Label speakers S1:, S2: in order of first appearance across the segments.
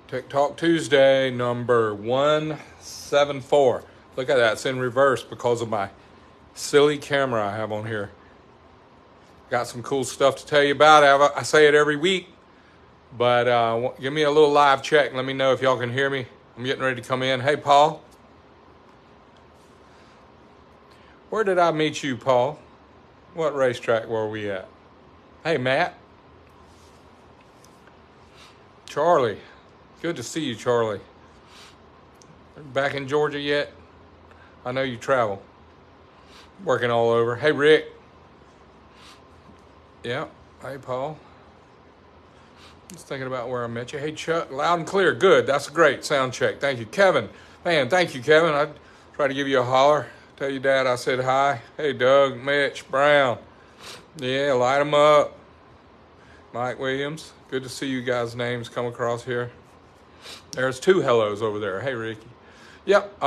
S1: Tech Talk Tuesday, number 174. Look at that, it's in reverse because of my silly camera I have on here. Got some cool stuff to tell you about. I say it every week, but give me a little live check. Let me know if y'all can hear me. I'm getting ready to come in. Hey, Paul. Where did I meet you, Paul? What racetrack were we at? Hey, Matt. Charlie. Good to see you, Charlie. Back in Georgia yet? I know you travel. Working all over. Hey, Rick. Yeah. Hey, Paul. Just thinking about where I met you. Hey, Chuck. Loud and clear. Good. That's a great sound check. Thank you. Kevin. Man, thank you, Kevin. I tried to give you a holler. Tell your dad I said hi. Hey, Doug, Mitch, Brown. Yeah, light them up. Mike Williams. Good to see you guys' names come across here. There's two hellos over there. Hey, Ricky. Yep.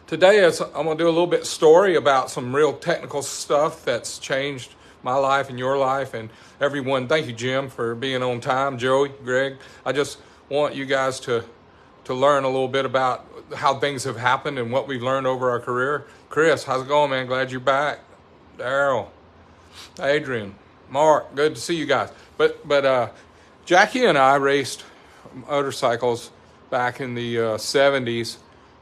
S1: Today I'm going to do a little bit of story about some real technical stuff that's changed my life and your life and everyone. Thank you, Jim, for being on time. Joey, Greg. I just want you guys to learn a little bit about how things have happened and what we've learned over our career. Chris, how's it going, man? Glad you're back. Daryl, Adrian, Mark, good to see you guys. But Jackie and I raced motorcycles back in the 70s,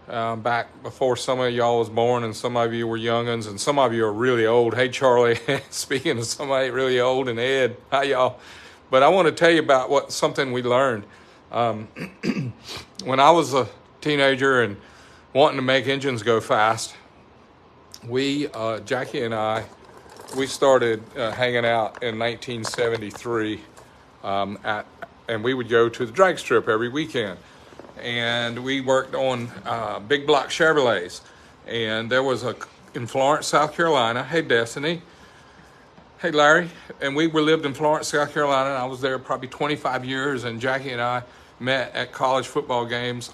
S1: back before some of y'all was born, and some of you were young'uns, and some of you are really old. Hey, Charlie, speaking of somebody really old, and Ed, hi, y'all. But I want to tell you about something we learned. When I was a teenager and wanting to make engines go fast, Jackie and I, we started hanging out in 1973 and we would go to the drag strip every weekend. And we worked on big block Chevrolets. And there was in Florence, South Carolina. Hey, Destiny. Hey, Larry. And we lived in Florence, South Carolina. And I was there probably 25 years. And Jackie and I met at college football games.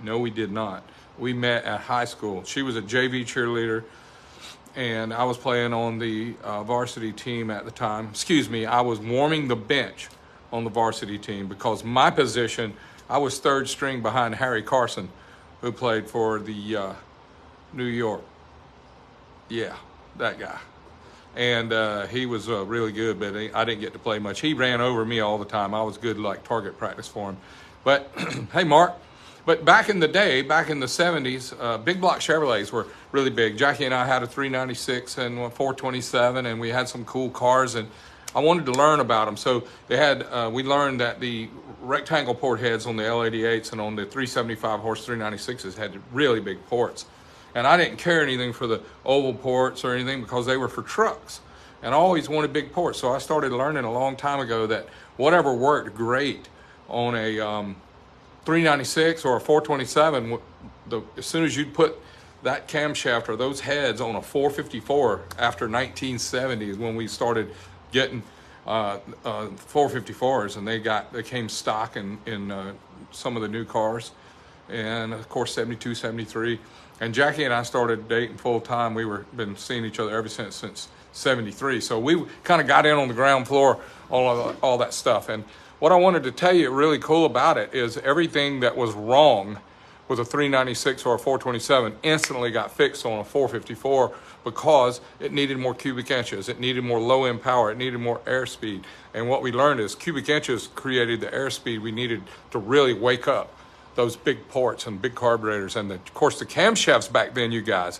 S1: No, we did not. We met at high school. She was a JV cheerleader, and I was playing on the varsity team at the time. Excuse me, I was warming the bench on the varsity team because my position, I was third string behind Harry Carson, who played for the New York. Yeah, that guy. And he was really good, but I didn't get to play much. He ran over me all the time. I was good like target practice for him. But hey, Mark. But back in the day, back in the 70s, big block Chevrolets were really big. Jackie and I had a 396 and a 427, and we had some cool cars, and I wanted to learn about them. So they had, we learned that the rectangle port heads on the L88s and on the 375 horse 396s had really big ports. And I didn't care anything for the oval ports or anything because they were for trucks. And I always wanted big ports. So I started learning a long time ago that whatever worked great on a 396 or a 427, as soon as you'd put that camshaft or those heads on a 454 after 1970 is when we started getting 454s, and they came stock in some of the new cars, and of course 72, 73. And Jackie and I started dating full time. Been seeing each other ever since 73. So we kind of got in on the ground floor, all that stuff. And what I wanted to tell you really cool about it is everything that was wrong with a 396 or a 427 instantly got fixed on a 454 because it needed more cubic inches. It needed more low end power. It needed more airspeed. And what we learned is cubic inches created the airspeed we needed to really wake up those big ports and big carburetors. And of course the camshafts back then, you guys,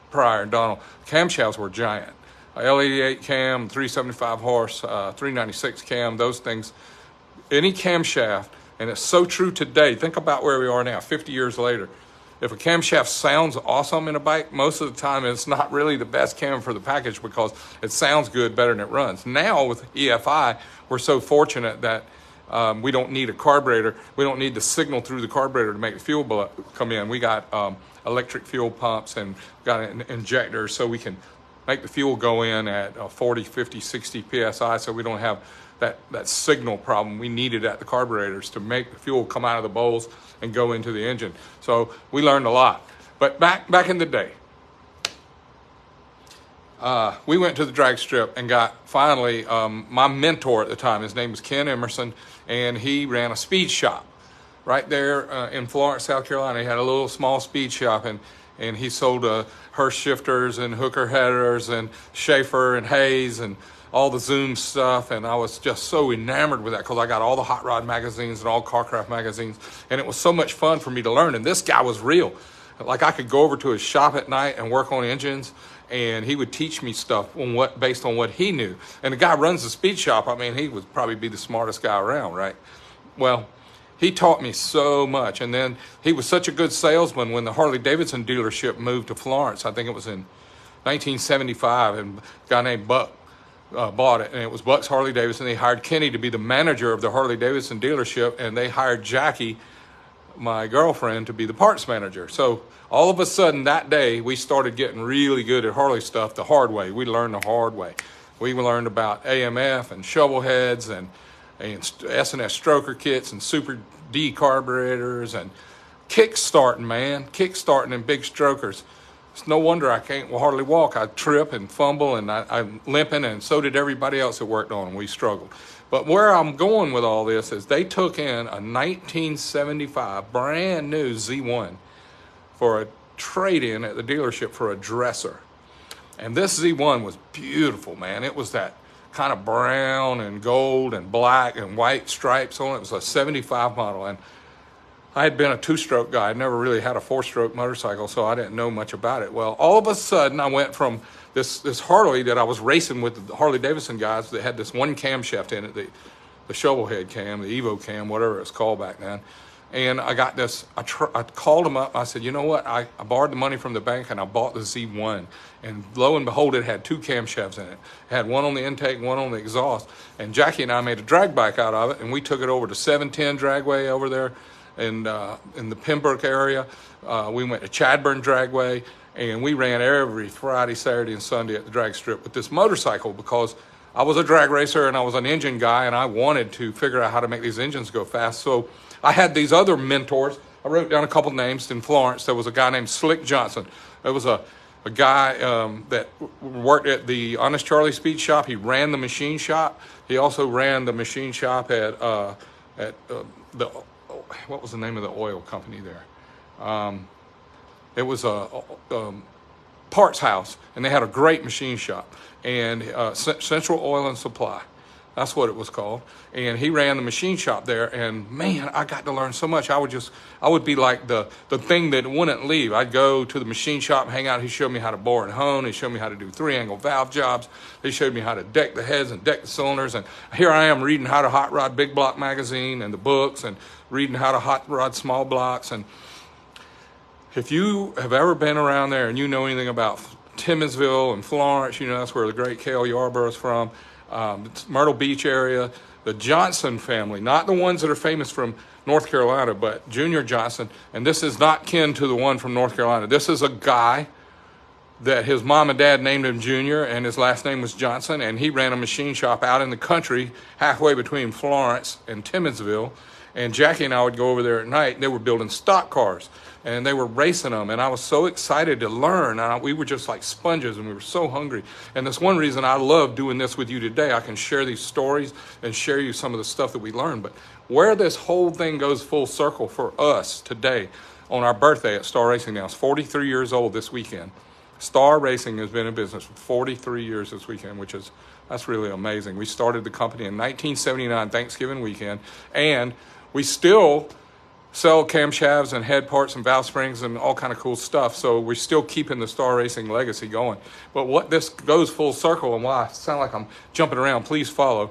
S1: Pryor and Donald, camshafts were giant. L88 cam, 375 horse, 396 cam, those things. Any camshaft, and it's so true today. Think about where we are now, 50 years later. If a camshaft sounds awesome in a bike, most of the time it's not really the best cam for the package because it sounds good better than it runs. Now with EFI, we're so fortunate that we don't need a carburetor. We don't need the signal through the carburetor to make the fuel come in. We got electric fuel pumps and got an injector so we can make the fuel go in at 40, 50, 60 PSI so we don't have that signal problem we needed at the carburetors to make the fuel come out of the bowls and go into the engine. So we learned a lot. But back in the day, we went to the drag strip and got finally my mentor at the time. His name was Ken Emerson, and he ran a speed shop right there in Florence, South Carolina. He had a little small speed shop, and he sold Hurst shifters and hooker headers and Schaefer and Hayes and all the Zoom stuff. And I was just so enamored with that because I got all the hot rod magazines and all Carcraft magazines, and it was so much fun for me to learn. And this guy was real. Like, I could go over to his shop at night and work on engines, and he would teach me stuff based on what he knew. And the guy runs the speed shop. I mean, he would probably be the smartest guy around, right? Well, he taught me so much. And then he was such a good salesman when the Harley-Davidson dealership moved to Florence. I think it was in 1975, and a guy named Buck bought it. And it was Buck's Harley-Davidson. They hired Kenny to be the manager of the Harley-Davidson dealership, and they hired Jackie, my girlfriend, to be the parts manager. So all of a sudden that day, we started getting really good at Harley stuff the hard way. We learned the hard way. We learned about AMF and shovel heads and S&S stroker kits and Super D carburetors and kick-starting, man. Kick-starting in big strokers. It's no wonder I can't hardly walk. I trip and fumble, and I'm limping, and so did everybody else that worked on them. We struggled. But where I'm going with all this is they took in a 1975 brand new Z1 for a trade-in at the dealership for a dresser. And this Z1 was beautiful, man. It was that kind of brown and gold and black and white stripes on it. It was a 75 model. And I had been a two-stroke guy. I'd never really had a four-stroke motorcycle, so I didn't know much about it. Well, all of a sudden, I went from this Harley that I was racing with the Harley-Davidson guys that had this one camshaft in it, the shovel head cam, the Evo cam, whatever it's called back then. And I got this, I called them up. I said, you know what? I borrowed the money from the bank, and I bought the Z1. And lo and behold, it had two camshafts in it. It had one on the intake and one on the exhaust. And Jackie and I made a drag bike out of it, and we took it over to 710 Dragway over there in the Pembroke area. We went to Chadburn Dragway, and we ran every Friday, Saturday, and Sunday at the drag strip with this motorcycle because I was a drag racer and I was an engine guy, and I wanted to figure out how to make these engines go fast. So I had these other mentors. I wrote down a couple names in Florence. There was a guy named Slick Johnson. There was a guy that worked at the Honest Charlie Speed Shop. He ran the machine shop. He also ran the machine shop at the, what was the name of the oil company there? It was a parts house, and they had a great machine shop, and Central Oil and Supply. That's what it was called. And he ran the machine shop there, and man, I got to learn so much. I would be like the thing that wouldn't leave. I'd go to the machine shop and hang out. He showed me how to bore and hone. He showed me how to do 3-angle valve jobs. He showed me how to deck the heads and deck the cylinders. And here I am reading how to hot rod Big Block magazine and the books, and reading how to hot rod small blocks. And if you have ever been around there and you know anything about Timminsville and Florence, you know that's where the great Cale Yarborough is from. Myrtle Beach area, the Johnson family, not the ones that are famous from North Carolina, but Junior Johnson. And this is not kin to the one from North Carolina. This is a guy that his mom and dad named him Junior, and his last name was Johnson, and he ran a machine shop out in the country halfway between Florence and Timminsville. And Jackie and I would go over there at night, and they were building stock cars, and they were racing them, and I was so excited to learn. We were just like sponges, and we were so hungry. And that's one reason I love doing this with you today. I can share these stories and share you some of the stuff that we learned. But where this whole thing goes full circle for us today on our birthday at Star Racing now, it's 43 years old this weekend. Star Racing has been in business for 43 years this weekend, that's really amazing. We started the company in 1979, Thanksgiving weekend, and we still sell camshafts and head parts and valve springs and all kind of cool stuff. So we're still keeping the Star Racing legacy going. But what this goes full circle, and why I sound like I'm jumping around, please follow.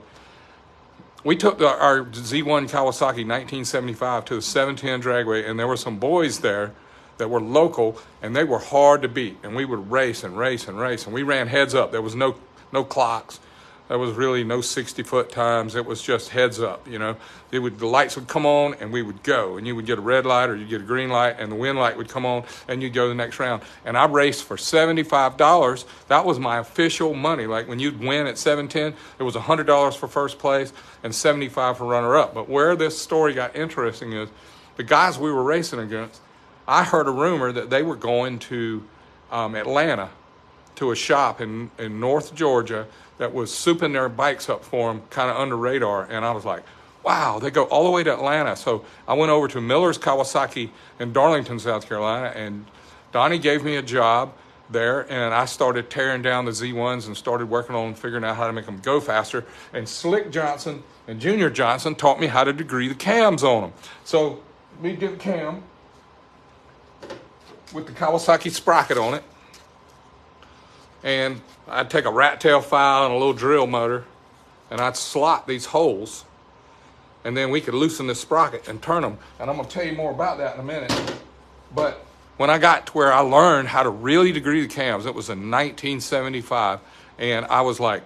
S1: We took our Z1 Kawasaki 1975 to the 710 Dragway, and there were some boys there that were local, and they were hard to beat. And we would race and race and race, and we ran heads up. There was no clocks. There was really no 60-foot times. It was just heads up, you know. The lights would come on, and we would go. And you would get a red light or you'd get a green light, and the wind light would come on, and you'd go the next round. And I raced for $75. That was my official money. Like when you'd win at 710, it was $100 for first place and $75 for runner-up. But where this story got interesting is the guys we were racing against, I heard a rumor that they were going to Atlanta to a shop in North Georgia that was souping their bikes up for them, kind of under radar. And I was like, wow, they go all the way to Atlanta. So I went over to Miller's Kawasaki in Darlington, South Carolina, and Donnie gave me a job there, and I started tearing down the Z1s and started working on figuring out how to make them go faster. And Slick Johnson and Junior Johnson taught me how to degree the cams on them. So we did the cam with the Kawasaki sprocket on it, and I'd take a rat tail file and a little drill motor, and I'd slot these holes, and then we could loosen this sprocket and turn them. And I'm going to tell you more about that in a minute. But when I got to where I learned how to really degree the cams, it was in 1975, and I was like,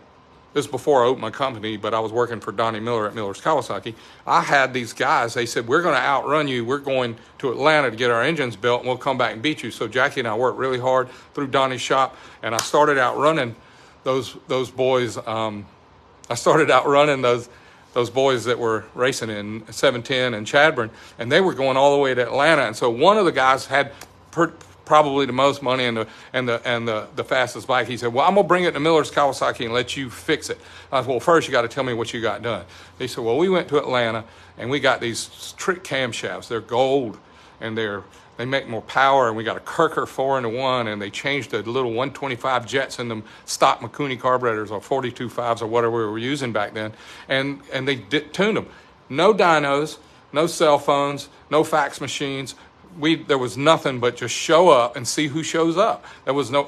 S1: this is before I opened my company, but I was working for Donnie Miller at Miller's Kawasaki. I had these guys, they said, we're going to outrun you. We're going to Atlanta to get our engines built, and we'll come back and beat you. So Jackie and I worked really hard through Donnie's shop, and I started outrunning those boys. I started outrunning those boys that were racing in 710 and Chadburn, and they were going all the way to Atlanta. And so one of the guys had probably the most money and the fastest bike. He said, well, I'm gonna bring it to Miller's Kawasaki and let you fix it. I said, well, first you got to tell me what you got done. He said, well, we went to Atlanta and we got these trick camshafts. They're gold and they make more power, and we got a Kirker 4-in-1, and they changed the little 125 jets in them stock Mikuni carburetors or 42.5s or whatever we were using back then, and they tuned them. No dynos, no cell phones, no fax machines. There was nothing but just show up and see who shows up.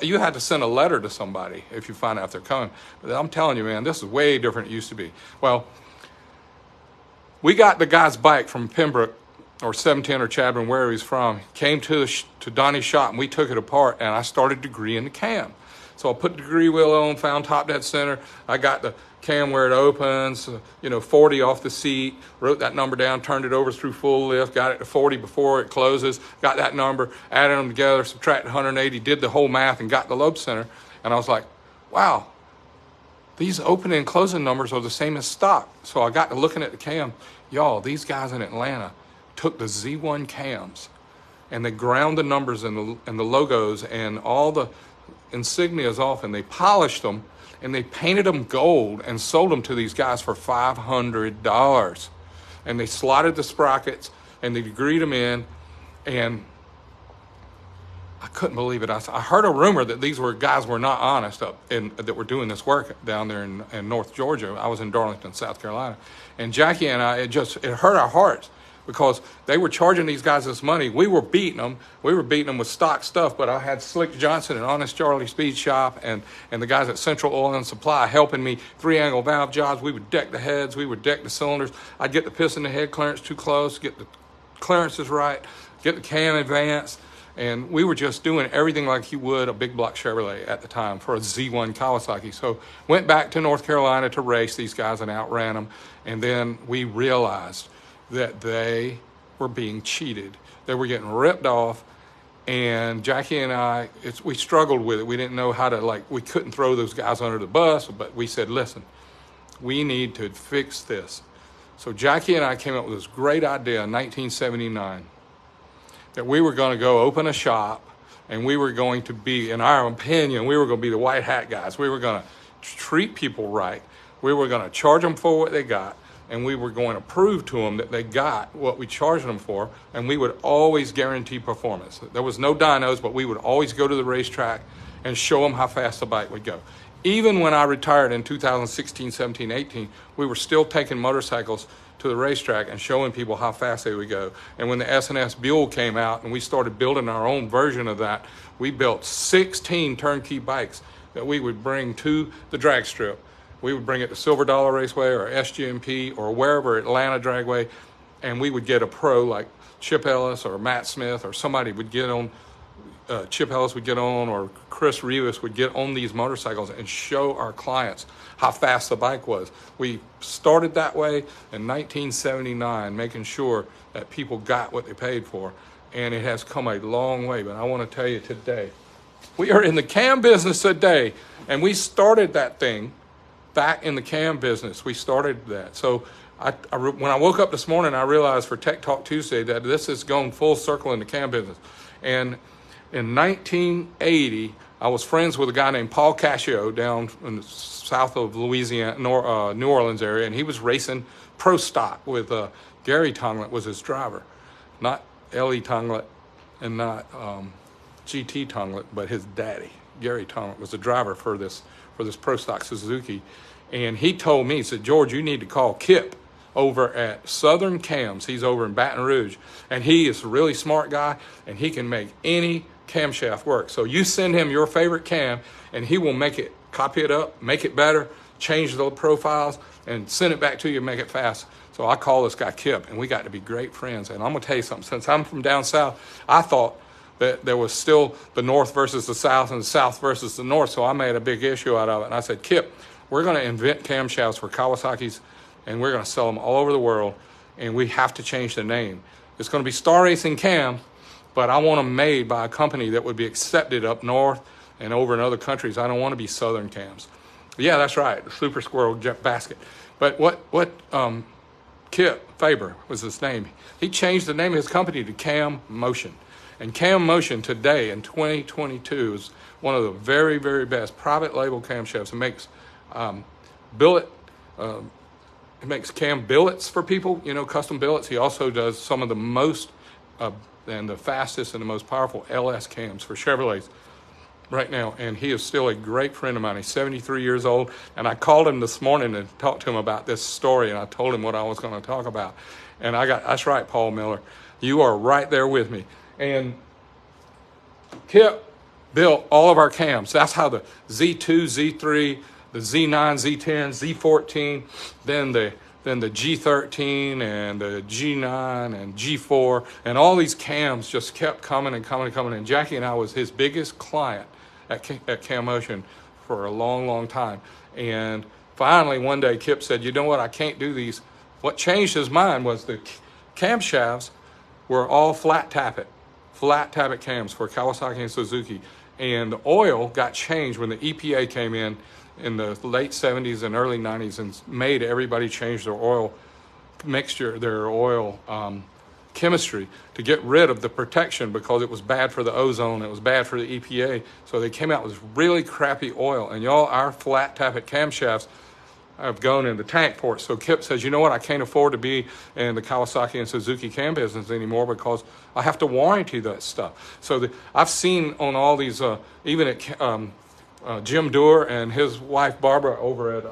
S1: You had to send a letter to somebody if you find out they're coming. But I'm telling you, man, this is way different than it used to be. Well, we got the guy's bike from Pembroke or 710 or Chadburn, wherever he's from, came to Donnie's shop, and we took it apart, and I started degreeing the cam. So I put the degree wheel on, found top dead center. I got the cam where it opens, 40 off the seat, wrote that number down, turned it over through full lift, got it to 40 before it closes, got that number, added them together, subtracted 180, did the whole math, and got the lobe center. And I was like, wow, these opening and closing numbers are the same as stock. So I got to looking at the cam. Y'all, these guys in Atlanta took the Z1 cams and they ground the numbers and the logos and all the insignias off, and they polished them and they painted them gold and sold them to these guys for $500. And they slotted the sprockets and they degreed them in, and I couldn't believe it. I heard a rumor that these guys were not honest that were doing this work down there in North Georgia. I was in Darlington, South Carolina, and Jackie and I, it hurt our hearts, because they were charging these guys this money. We were beating them. We were beating them with stock stuff, but I had Slick Johnson and Honest Charlie Speed Shop and the guys at Central Oil and Supply helping me. 3-angle valve jobs. We would deck the heads. We would deck the cylinders. I'd get the piston to head clearance too close, get the clearances right, get the cam advanced, and we were just doing everything like you would a big block Chevrolet at the time for a Z1 Kawasaki. So went back to North Carolina to race these guys and outran them, and then we realized that they were being cheated. They were getting ripped off, and Jackie and I, we struggled with it. We didn't know how to, we couldn't throw those guys under the bus, but we said, listen, we need to fix this. So Jackie and I came up with this great idea in 1979 that we were going to go open a shop, and we were going to be, in our opinion, we were going to be the white hat guys. We were going to treat people right. We were going to charge them for what they got, and we were going to prove to them that they got what we charged them for, and we would always guarantee performance. There was no dynos, but we would always go to the racetrack and show them how fast the bike would go. Even when I retired in 2016, 17, 18, we were still taking motorcycles to the racetrack and showing people how fast they would go. And when the S&S Buell came out and we started building our own version of that, we built 16 turnkey bikes that we would bring to the drag strip. We would bring it to Silver Dollar Raceway or SGMP or wherever, Atlanta Dragway, and we would get a pro like Chip Ellis or Matt Smith, or somebody would get on, Chip Ellis would get on, or Chris Rivas would get on these motorcycles and show our clients how fast the bike was. We started that way in 1979, making sure that people got what they paid for, and it has come a long way. But I want to tell you today, we are in the cam business today, and we started that thing back in the cam business. We started that. So when I woke up this morning, I realized for Tech Talk Tuesday that this has gone full circle in the cam business. And in 1980, I was friends with a guy named Paul Cascio down in the south of Louisiana, New Orleans area, and he was racing pro stock with Gary Tonglet was his driver, not Ellie Tonglet and not GT Tonglet, but his daddy, Gary Tonglet, was the driver for this pro stock Suzuki. And he told me, he said, George, you need to call Kip over at Southern Cams. He's over in Baton Rouge, and he is a really smart guy, and he can make any camshaft work. So you send him your favorite cam, and he will make it, copy it up, make it better, change the profiles, and send it back to you and make it fast. So I call this guy Kip, and we got to be great friends. And I'm going to tell you something. Since I'm from down south, I thought that there was still the north versus the south and the south versus the north, so I made a big issue out of it. And I said, Kip, we're going to invent camshafts for Kawasaki's, and we're going to sell them all over the world, and we have to change the name. It's going to be Star Racing Cam, but I want them made by a company that would be accepted up north and over in other countries. I don't want to be Southern Cams. Yeah, that's right, the Super Squirrel Jet Basket. But what Kip Faber was his name. He changed the name of his company to Cam Motion. And Cam Motion today in 2022 is one of the very, very best private label camshafts. It makes it makes cam billets for people, custom billets. He also does some of the most and the fastest and the most powerful LS cams for Chevrolets right now. And he is still a great friend of mine. He's 73 years old. And I called him this morning and talked to him about this story, and I told him what I was going to talk about. And that's right, Paul Miller. You are right there with me. And Kip built all of our cams. That's how the Z2, Z3, the Z9, Z10, Z14, then the G13 and the G9 and G4, and all these cams just kept coming and coming and coming. And Jackie and I was his biggest client at Cam Motion for a long, long time. And finally, one day, Kip said, you know what, I can't do these. What changed his mind was the camshafts were all flat tappet cams for Kawasaki and Suzuki. And the oil got changed when the EPA came in the late 70s and early 90s and made everybody change their oil mixture, their oil chemistry to get rid of the protection because it was bad for the ozone, it was bad for the EPA. So they came out with really crappy oil. And y'all, our flat tappet camshafts have gone into tank ports. So Kip says, you know what, I can't afford to be in the Kawasaki and Suzuki cam business anymore because I have to warranty that stuff. So I've seen on all these, even at Jim Doer and his wife Barbara over at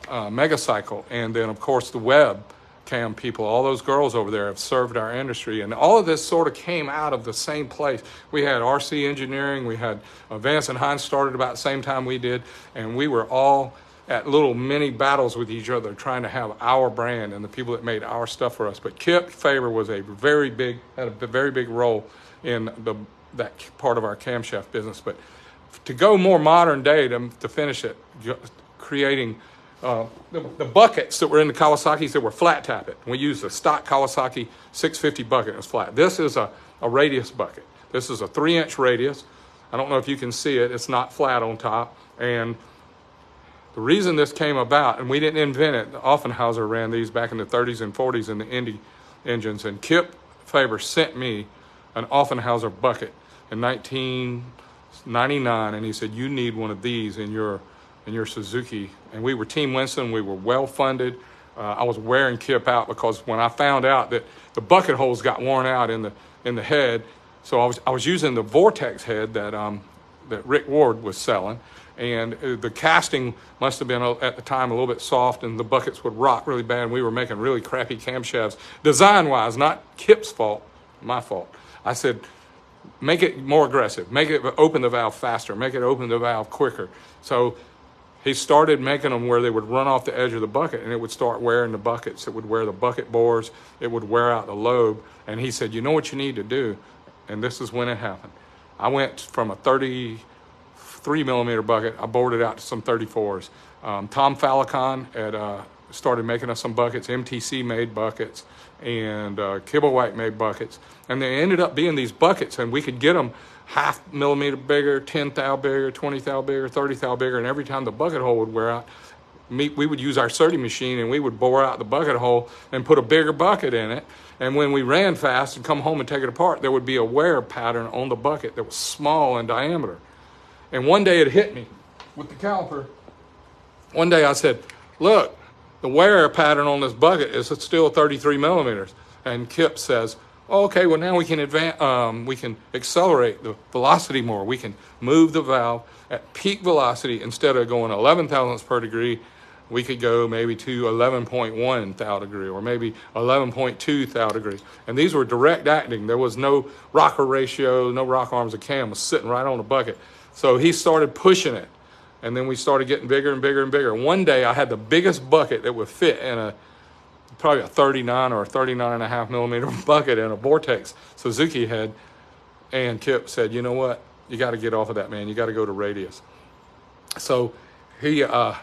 S1: Megacycle, and then of course the web cam people, all those girls over there have served our industry, and all of this sort of came out of the same place. We had RC Engineering, we had Vance and Hines started about the same time we did, and we were all at little mini battles with each other trying to have our brand and the people that made our stuff for us. But Kip Faber was had a very big role in that part of our camshaft business. But to go more modern day, to finish it, creating the buckets that were in the Kawasaki's that were flat tappet. We used a stock Kawasaki 650 bucket. It was flat. This is a radius bucket. This is a 3-inch radius. I don't know if you can see it. It's not flat on top. And the reason this came about, and we didn't invent it, Offenhauser ran these back in the 30s and 40s in the Indy engines, and Kip Faber sent me an Offenhauser bucket in 1999, and he said, you need one of these in your Suzuki. And we were Team Winston, we were well funded. I was wearing Kip out because when I found out that the bucket holes got worn out in the head, so I was using the Vortex head that Rick Ward was selling. And the casting must have been at the time a little bit soft, and the buckets would rock really bad. And we were making really crappy camshafts, design-wise, not Kip's fault, my fault. I said, make it more aggressive, make it open the valve faster, make it open the valve quicker. So he started making them where they would run off the edge of the bucket, and it would start wearing the buckets. It would wear the bucket bores, it would wear out the lobe. And he said, you know what you need to do? And this is when it happened. I went from a 33mm bucket, I bored it out to some 34s. Tom Falicon started making us some buckets. MTC made buckets, and Kibblewhite made buckets. And they ended up being these buckets, and we could get them 0.5 millimeter bigger, 10 thou bigger, 20 thou bigger, 30 thou bigger, and every time the bucket hole would wear out, we would use our SERTI machine, and we would bore out the bucket hole and put a bigger bucket in it. And when we ran fast and come home and take it apart, there would be a wear pattern on the bucket that was small in diameter. And one day it hit me with the caliper. One day I said, look, the wear pattern on this bucket is still 33 millimeters. And Kip says, oh, okay, well now we can accelerate the velocity more. We can move the valve at peak velocity. Instead of going 11 thousandths per degree, we could go maybe to 11.1 thou degree, or maybe 11.2 thou degree. And these were direct acting. There was no rocker ratio, no rock arms. The cam was sitting right on the bucket. So he started pushing it. And then we started getting bigger and bigger and bigger. One day I had the biggest bucket that would fit in probably a 39 or a 39.5 millimeter bucket in a Vortex Suzuki head. And Kip said, you know what? You got to get off of that, man. You got to go to radius. So I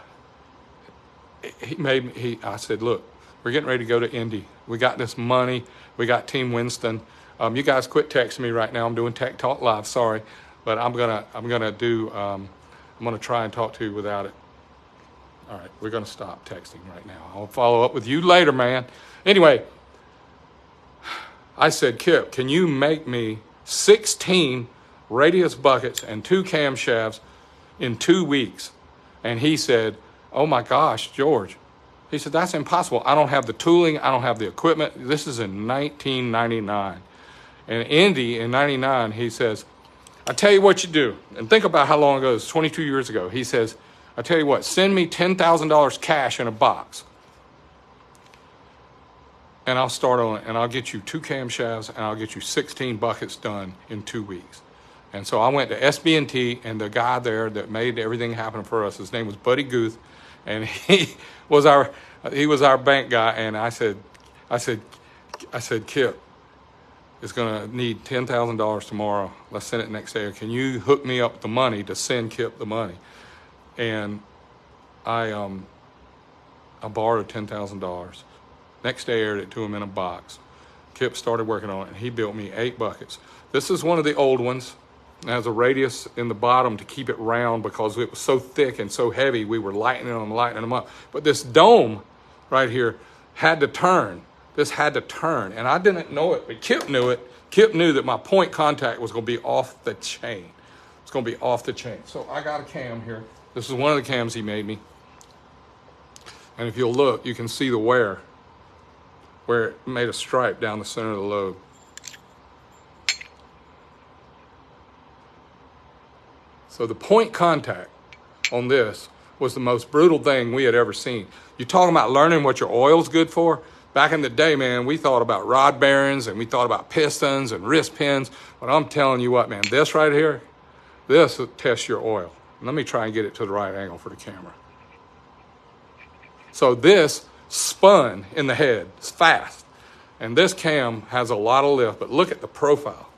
S1: said, look, we're getting ready to go to Indy. We got this money. We got Team Winston. You guys quit texting me right now. I'm doing Tech Talk Live. Sorry, but I'm gonna try and talk to you without it. All right, we're gonna stop texting right now. I'll follow up with you later, man. Anyway, I said, Kip, can you make me 16 radius buckets and 2 camshafts in 2 weeks? And he said, oh my gosh, George. He said, that's impossible. I don't have the tooling. I don't have the equipment. This is in 1999. And Indy in 99, he says, I tell you what you do. And think about how long ago, it's 22 years ago. He says, I tell you what, send me $10,000 cash in a box. And I'll start on it, and I'll get you 2 camshafts, and I'll get you 16 buckets done in 2 weeks. And so I went to SB&T, and the guy there that made everything happen for us, his name was Buddy Guth, and he was our bank guy. And I said, Kip is going to need $10,000 tomorrow. Let's send it next day. Can you hook me up the money to send Kip the money? And I borrowed $10,000. Next day, I aired it to him in a box. Kip started working on it, and he built me 8 buckets. This is one of the old ones. It has a radius in the bottom to keep it round because it was so thick and so heavy, we were lightening them up. But this dome right here had to turn. This had to turn, and I didn't know it, but Kip knew it. Kip knew that my point contact was going to be off the chain. It's going to be off the chain. So I got a cam here. This is one of the cams he made me. And if you'll look, you can see the wear, where it made a stripe down the center of the lobe. So the point contact on this was the most brutal thing we had ever seen. You're talking about learning what your oil's good for? Back in the day, man, we thought about rod bearings and we thought about pistons and wrist pins. But I'm telling you what, man, this right here, this will test your oil. Let me try and get it to the right angle for the camera. So this spun in the head. It's fast. And this cam has a lot of lift, but look at the profile.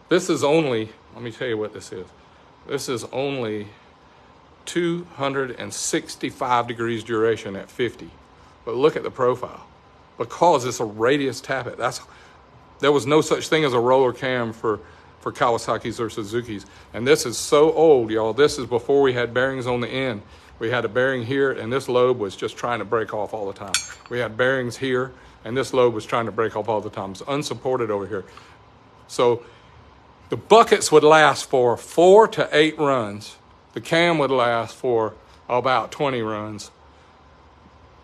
S1: This is only, let me tell you what this is. This is only 265 degrees duration at 50. But look at the profile. Because it's a radius tappet. There was no such thing as a roller cam for Kawasaki's or Suzuki's. And this is so old, y'all. This is before we had bearings on the end. We had a bearing here, and this lobe was just trying to break off all the time. We had bearings here, and this lobe was trying to break off all the time. It's unsupported over here. So the buckets would last for 4 to 8 runs. The cam would last for about 20 runs.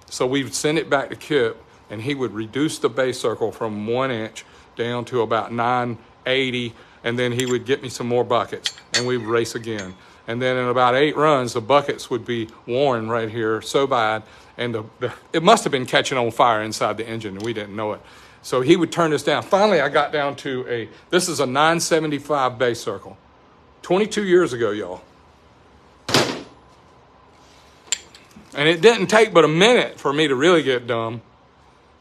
S1: So we would send it back to Kip, and he would reduce the base circle from 1 inch down to about 980, and then he would get me some more buckets, and we'd race again. And then in about 8 runs, the buckets would be worn right here so bad, and it must have been catching on fire inside the engine, and we didn't know it. So he would turn this down. Finally, I got down to this is a 975 base circle. 22 years ago, y'all. And it didn't take but a minute for me to really get dumb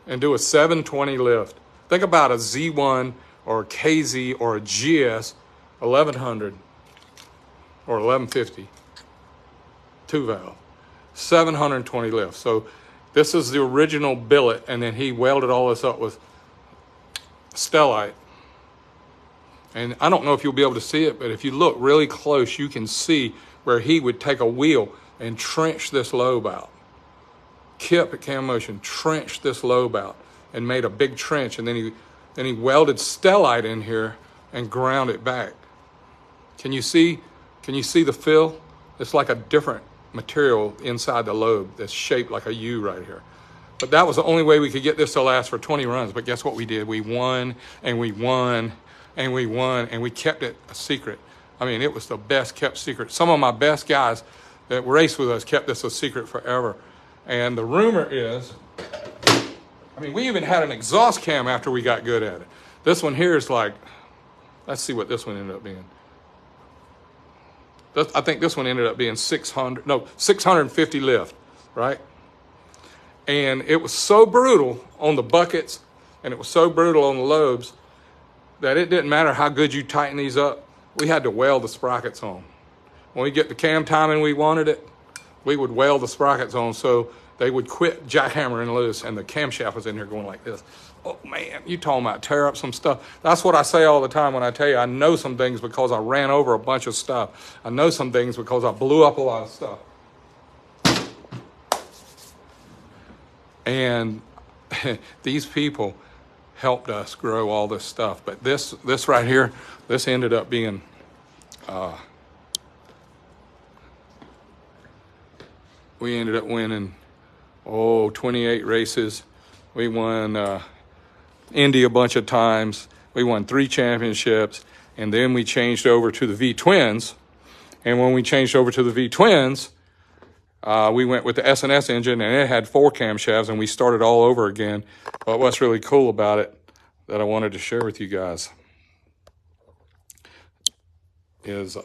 S1: and do a 720 lift. Think about a Z1 or a KZ or a GS 1100 or 1150, 2-valve, 720 lifts. So this is the original billet, and then he welded all this up with stellite. And I don't know if you'll be able to see it, but if you look really close, you can see where he would take a wheel and trench this lobe out. Kip at Cam Motion trenched this lobe out and made a big trench, and then he welded stellite in here and ground it back. Can you see Can you see the fill? It's like a different material inside the lobe that's shaped like a U right here. But that was the only way we could get this to last for 20 runs. But guess what we did? We won, and we won, and we won, and we kept it a secret. I mean, it was the best kept secret. Some of my best guys that raced with us kept this a secret forever. And the rumor is, I mean, we even had an exhaust cam after we got good at it. This one here is like, let's see what this one ended up being. I think this one ended up being 650 lift, right? And it was so brutal on the buckets, and it was so brutal on the lobes, that it didn't matter how good you tighten these up. We had to weld the sprockets on. When we get the cam timing we wanted it, we would weld the sprockets on so they would quit jackhammering loose, and the camshaft was in here going like this. Oh man, you talking about tear up some stuff. That's what I say all the time when I tell you I know some things because I ran over a bunch of stuff. I know some things because I blew up a lot of stuff. And these people helped us grow all this stuff. But this right here, this ended up being we ended up winning 28 races. We won Indy a bunch of times. We won 3 championships, and then we changed over to the V-twins. And when we changed over to the V-twins, we went with the S&S engine, and it had 4 camshafts, and we started all over again. But what's really cool about it that I wanted to share with you guys is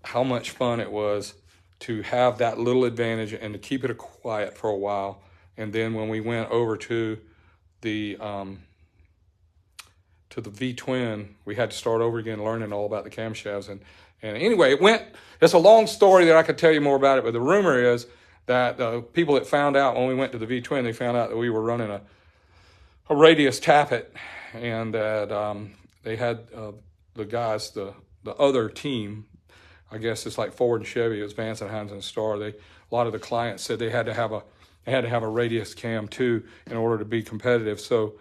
S1: how much fun it was to have that little advantage and to keep it quiet for a while. And then when we went over to the V-twin, we had to start over again learning all about the camshafts. And anyway, it's a long story that I could tell you more about it, but the rumor is that the people that found out when we went to the V-twin, they found out that we were running a radius tappet, and that they had the guys, the other team, I guess it's like Ford and Chevy, it was Vance and Hines and Star. A lot of the clients said they had to have a radius cam too in order to be competitive. So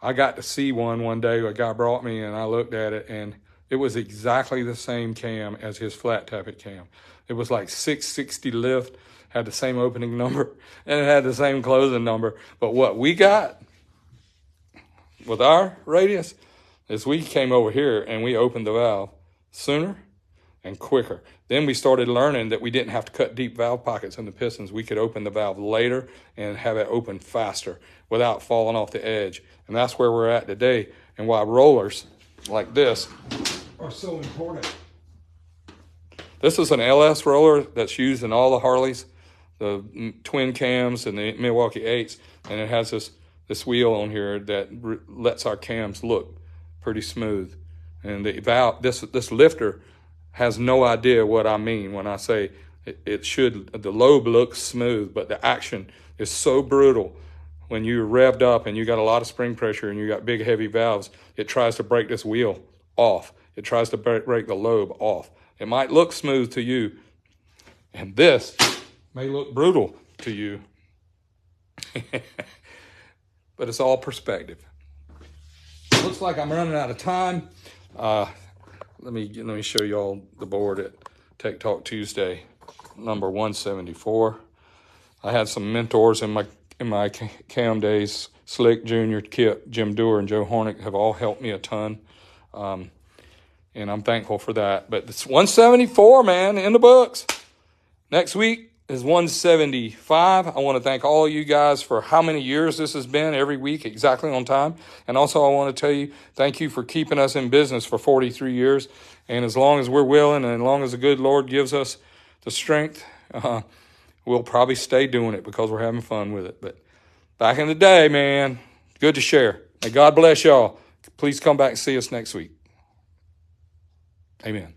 S1: I got to see one day. A guy brought me, and I looked at it, and it was exactly the same cam as his flat tappet cam. It was like 660 lift, had the same opening number, and it had the same closing number. But what we got with our radius is we came over here and we opened the valve sooner and quicker. Then we started learning that we didn't have to cut deep valve pockets in the pistons. We could open the valve later and have it open faster without falling off the edge. And that's where we're at today, and why rollers like this are so important. This is an LS roller that's used in all the Harleys, the twin cams and the Milwaukee 8s, and it has this wheel on here that lets our cams look pretty smooth. And the valve, this lifter has no idea what I mean when I say the lobe looks smooth, but the action is so brutal. When you're revved up and you got a lot of spring pressure and you got big heavy valves, it tries to break this wheel off. It tries to break the lobe off. It might look smooth to you, and this may look brutal to you, but it's all perspective. Looks like I'm running out of time. Let me show you all the board at Tech Talk Tuesday, number 174. I had some mentors in my cam days. Slick, Junior, Kip, Jim Dewar, and Joe Hornick have all helped me a ton. And I'm thankful for that. But it's 174, man, in the books. Next week is 175. I want to thank all you guys for how many years this has been, every week, exactly on time. And also I want to tell you, thank you for keeping us in business for 43 years. And as long as we're willing and as long as the good Lord gives us the strength, we'll probably stay doing it because we're having fun with it. But back in the day, man, good to share. May God bless y'all. Please come back and see us next week. Amen.